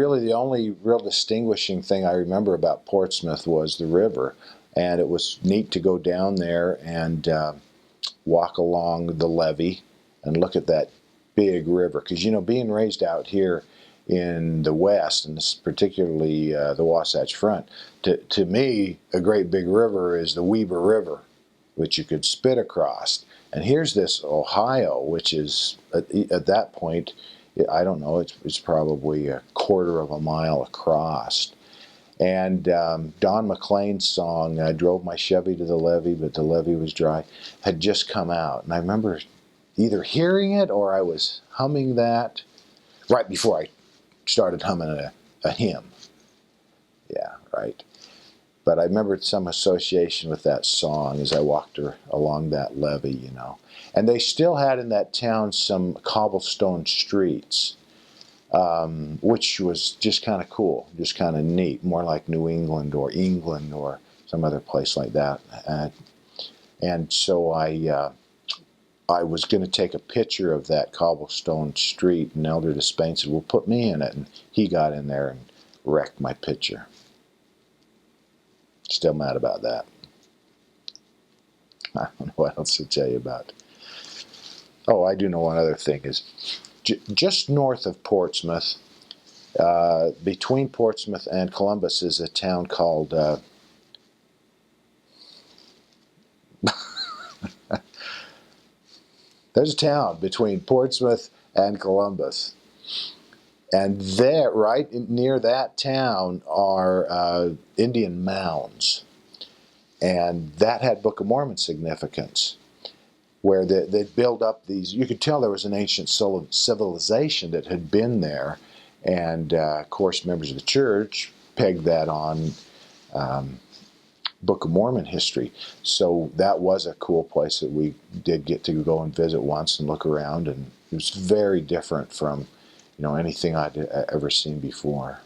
really the only real distinguishing thing I remember about Portsmouth was the river. And it was neat to go down there and walk along the levee and look at that big river. Because, you know, being raised out here in the West, and particularly the Wasatch Front, to me, a great big river is the Weber River, which you could spit across. And here's this Ohio, which is, at that point, I don't know, it's probably a quarter of a mile across. And Don McLean's song, I drove my Chevy to the levee, but the levee was dry, had just come out. And I remember either hearing it or I was humming that right before I started humming a hymn. Yeah, right. But I remember some association with that song as I walked along that levee, you know. And they still had in that town some cobblestone streets, which was just kind of cool, just kind of neat, more like New England or some other place like that. And so I was going to take a picture of that cobblestone street, and Elder Despain said, well, put me in it. And he got in there and wrecked my picture. Still mad about that. I don't know what else to tell you about. Oh, I do know one other thing is just north of Portsmouth, between Portsmouth and Columbus is a town called there's a town between Portsmouth and Columbus. And there, right near that town, are Indian mounds. And that had Book of Mormon significance, where they'd build up these, you could tell there was an ancient civilization that had been there. And, of course, members of the church pegged that on Book of Mormon history. So that was a cool place that we did get to go and visit once and look around. And it was very different from, you know, anything I'd ever seen before.